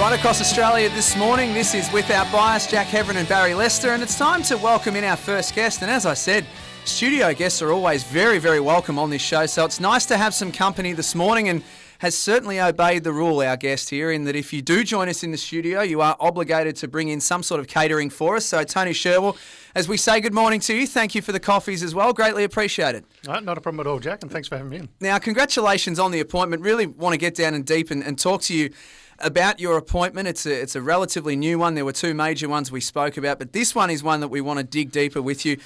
Right across Australia this morning, this is Without Bias, Jack Heverin and Barrie Lester, and it's time to welcome in our first guest. And as I said, studio guests are always very, very welcome on this show, so it's nice to have some company this morning, and has certainly obeyed the rule, our guest here, in that if you do join us in the studio, you are obligated to bring in some sort of catering for us. So Tony Sherwill, as we say good morning to you, thank you for the coffees as well, greatly appreciated. Not a problem at all, Jack, and thanks for having me in. Now, congratulations on the appointment. Really want to get down and deep and talk to you about your appointment. It's a relatively new one. There were two major ones we spoke about, but this one is one that we want to dig deeper with you.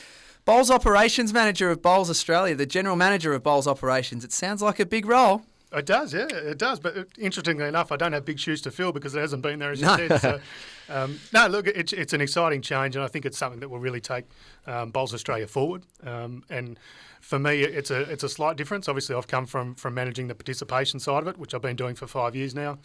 Bowls Operations Manager of Bowls Australia, the General Manager of Bowls Operations. It sounds like a big role. It does, yeah, it does. But interestingly enough, I don't have big shoes to fill because it hasn't been there, as you said. So, no, look, it's an exciting change, and I think it's something that will really take Bowls Australia forward. And for me, it's a slight difference. Obviously, I've come from managing the participation side of it, which I've been doing for 5 years now.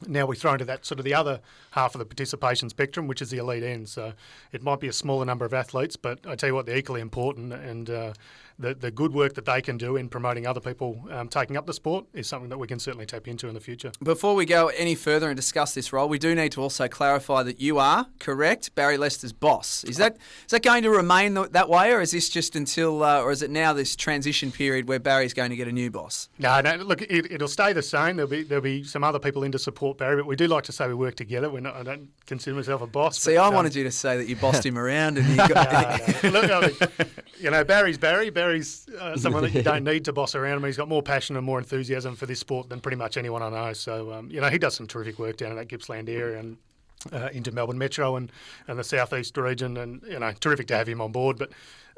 Now we throw into that sort of the other half of the participation spectrum, which is the elite end. So it might be a smaller number of athletes, but I tell you what, they're equally important, and the good work that they can do in promoting other people taking up the sport is something that we can certainly tap into in the future. Before we go any further and discuss this role, we do need to also clarify that you are, correct, Barrie Lester's boss. Is that going to remain that way, or is this just until, or is it now this transition period where Barry's going to get a new boss? No, look, it'll stay the same. There'll be some other people in to support Barrie, but we do like to say we work together. I don't consider myself a boss. See, I wanted you to say that you bossed him around, and you got... No. Look, I mean, Barry's Barrie. Barry's someone that you don't need to boss around him. He's got more passion and more enthusiasm for this sport than pretty much anyone I know. So, he does some terrific work down in that Gippsland area and into Melbourne Metro and the Southeast region, and terrific to have him on board. But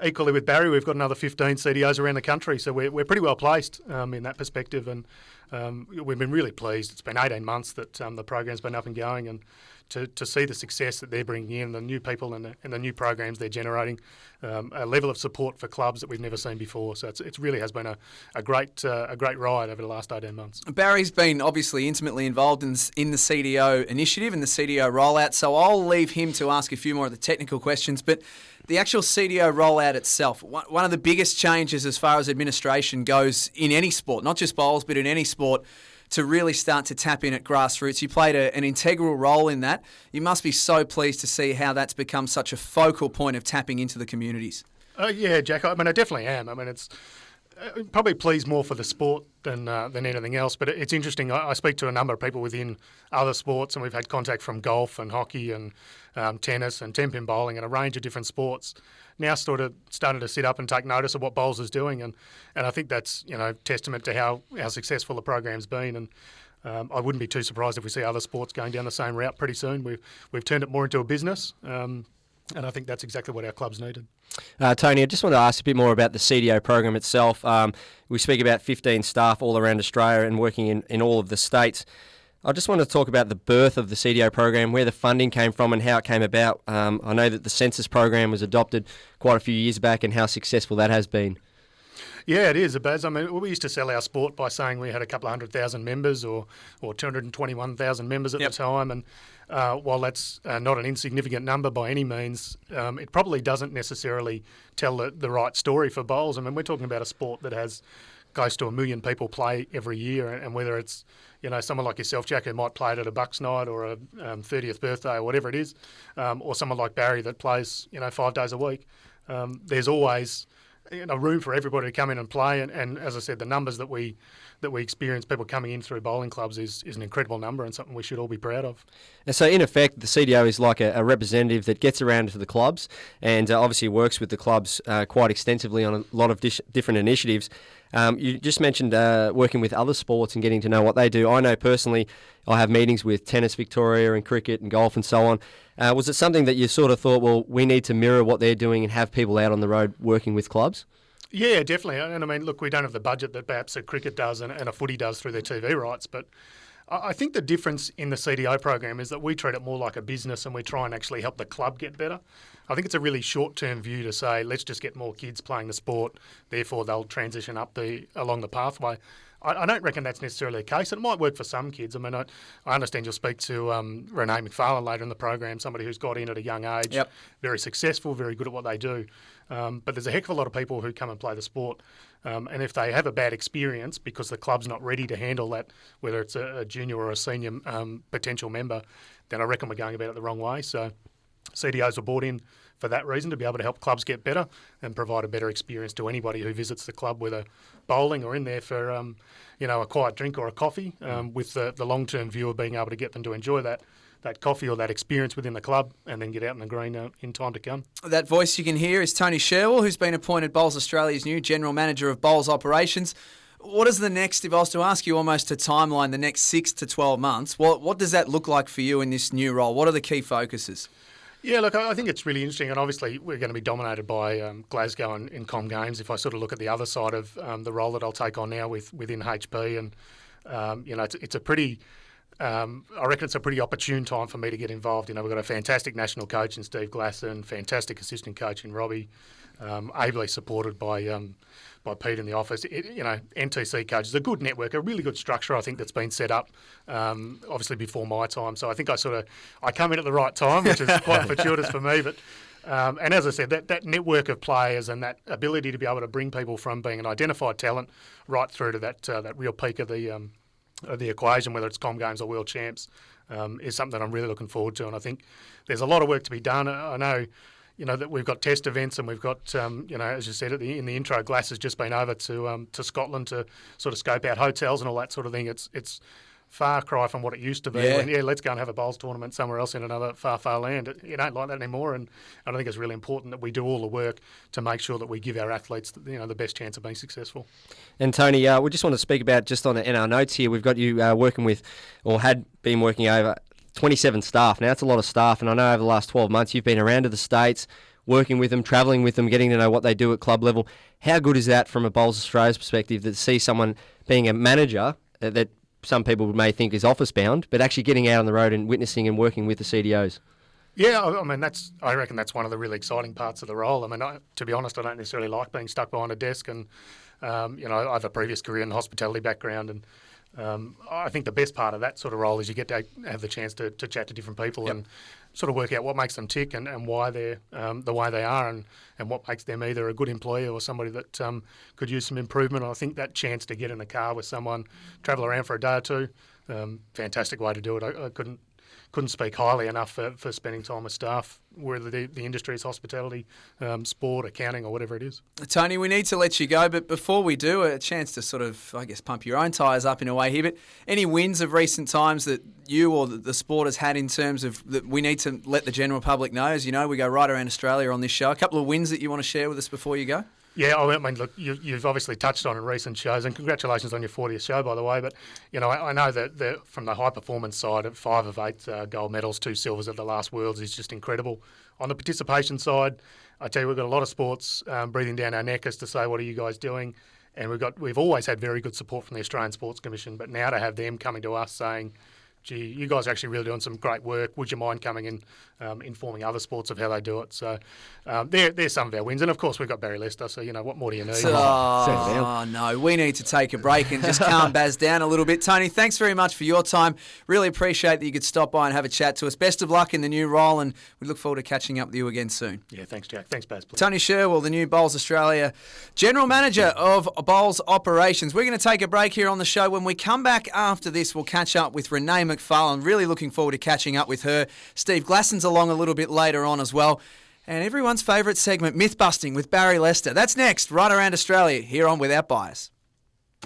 equally with Barrie, we've got another 15 CDOs around the country, so we're pretty well placed in that perspective, and we've been really pleased. It's been 18 months that the program's been up and going, and to see the success that they're bringing in, the new people and the new programs they're generating, a level of support for clubs that we've never seen before. So it really has been a great ride over the last 18 months. Barry's been obviously intimately involved in the CDO initiative and the CDO rollout, so I'll leave him to ask a few more of the technical questions. But the actual CDO rollout itself, one of the biggest changes as far as administration goes in any sport, not just bowls, but in any sport, to really start to tap in at grassroots. You played an integral role in that. You must be so pleased to see how that's become such a focal point of tapping into the communities. Yeah, Jack, I definitely am. It's probably pleased more for the sport than anything else, but it's interesting. I speak to a number of people within other sports, and we've had contact from golf and hockey and tennis and 10-pin bowling and a range of different sports. Now started to sit up and take notice of what bowls is doing, and I think that's testament to how successful the program's been. And I wouldn't be too surprised if we see other sports going down the same route pretty soon. We've turned it more into a business, and I think that's exactly what our clubs needed. Tony, I just want to ask a bit more about the CDO program itself. We speak about 15 staff all around Australia and working in all of the states. I just want to talk about the birth of the CDO program, where the funding came from and how it came about. I know that the census program was adopted quite a few years back and how successful that has been. Yeah, it is, Baz. We used to sell our sport by saying we had a couple of 100,000 members or 221,000 members at the time. And while that's not an insignificant number by any means, it probably doesn't necessarily tell the right story for bowls. We're talking about a sport that has close to 1 million people play every year, and whether it's someone like yourself, Jack, who might play it at a Bucks night or a 30th birthday or whatever it is, or someone like Barrie that plays 5 days a week, there's always room for everybody to come in and play, and as I said, the numbers that we experience, people coming in through bowling clubs, is an incredible number and something we should all be proud of. And so in effect, the CDO is like a representative that gets around to the clubs and obviously works with the clubs quite extensively on a lot of different initiatives. You just mentioned working with other sports and getting to know what they do. I know personally I have meetings with Tennis Victoria and cricket and golf and so on. Was it something that you sort of thought, well, we need to mirror what they're doing and have people out on the road working with clubs? Yeah, definitely. And look, we don't have the budget that perhaps a cricket does and a footy does through their TV rights, but I think the difference in the CDO program is that we treat it more like a business and we try and actually help the club get better. I think it's a really short-term view to say, let's just get more kids playing the sport, therefore they'll transition up along the pathway. I don't reckon that's necessarily the case. It might work for some kids. I mean, I understand you'll speak to Renee McFarlane later in the program, somebody who's got in at a young age, very successful, very good at what they do. But there's a heck of a lot of people who come and play the sport. And if they have a bad experience because the club's not ready to handle that, whether it's a junior or a senior potential member, then I reckon we're going about it the wrong way. So CDOs were brought in for that reason, to be able to help clubs get better and provide a better experience to anybody who visits the club, whether bowling or in there for a quiet drink or a coffee, with the long-term view of being able to get them to enjoy that coffee or that experience within the club and then get out in the green in time to come. That voice you can hear is Tony Sherwill, who's been appointed Bowls Australia's new General Manager of Bowls Operations. What is the next, if I was to ask you almost a timeline, the next 6 to 12 months, what does that look like for you in this new role? What are the key focuses? Yeah, look, I think it's really interesting, and obviously we're going to be dominated by Glasgow and Com Games. If I sort of look at the other side of the role that I'll take on now within HP, and it's a pretty, I reckon it's a pretty opportune time for me to get involved. We've got a fantastic national coach in Steve Glasson, fantastic assistant coach in Robbie, ably supported by Pete in the office. NTC coaches, a good network, a really good structure, I think, that's been set up, obviously before my time. So I think I come in at the right time, which is quite fortuitous for me. But and as I said, that network of players and that ability to be able to bring people from being an identified talent right through to that real peak of the equation, whether it's Com Games or World Champs, is something that I'm really looking forward to. And I think there's a lot of work to be done. I know, that we've got test events and we've got, as you said in the intro, Glass has just been over to Scotland to sort of scope out hotels and all that sort of thing. It's far cry from what it used to be. Yeah. Let's go and have a bowls tournament somewhere else in another far land. You don't like that anymore, and I think it's really important that we do all the work to make sure that we give our athletes the best chance of being successful. And Tony, we just want to speak about, just in our notes here, we've got you working with, or had been working over 27 staff. Now, it's a lot of staff, and I know over the last 12 months you've been around to the States, working with them, travelling with them, getting to know what they do at club level. How good is that from a Bowls Australia's perspective, to see someone being a manager that some people may think is office-bound, but actually getting out on the road and witnessing and working with the CDOs? Yeah, I mean, I reckon that's one of the really exciting parts of the role. I mean, to be honest, I don't necessarily like being stuck behind a desk, and I have a previous career in the hospitality background, and I think the best part of that sort of role is you get to have the chance to chat to different people and sort of work out what makes them tick and why they're the way they are, and what makes them either a good employee or somebody that could use some improvement. I think that chance to get in a car with someone, travel around for a day or two, fantastic way to do it. I couldn't speak highly enough for spending time with staff, whether the industry is hospitality, sport, accounting, or whatever it is. Tony, we need to let you go, but before we do, a chance to sort of, I guess, pump your own tyres up in a way here. But any wins of recent times that you or the sport has had in terms of that we need to let the general public know? As you know, we go right around Australia on this show. A couple of wins that you want to share with us before you go? Yeah, I mean, look, you've obviously touched on in recent shows, and congratulations on your 40th show, by the way. But, I know that from the high performance side, 5 of 8 gold medals, 2 silvers at the last Worlds is just incredible. On the participation side, I tell you, we've got a lot of sports breathing down our neck as to say, what are you guys doing? And we've always had very good support from the Australian Sports Commission, but now to have them coming to us saying, gee, you guys are actually really doing some great work. Would you mind coming and informing other sports of how they do it? So there's some of our wins. And, of course, we've got Barrie Leicester, so, what more do you need? Oh, no, we need to take a break and just calm Baz down a little bit. Tony, thanks very much for your time. Really appreciate that you could stop by and have a chat to us. Best of luck in the new role, and we look forward to catching up with you again soon. Yeah, thanks, Jack. Thanks, Baz. Please. Tony Sherwill, the new Bowls Australia General Manager of Bowls Operations. We're going to take a break here on the show. When we come back after this, we'll catch up with Renee McFarlane. Really looking forward to catching up with her. Steve Glasson's along a little bit later on as well. And everyone's favourite segment, Myth Busting with Barrie Leicester. That's next, right around Australia, here on Without Bias.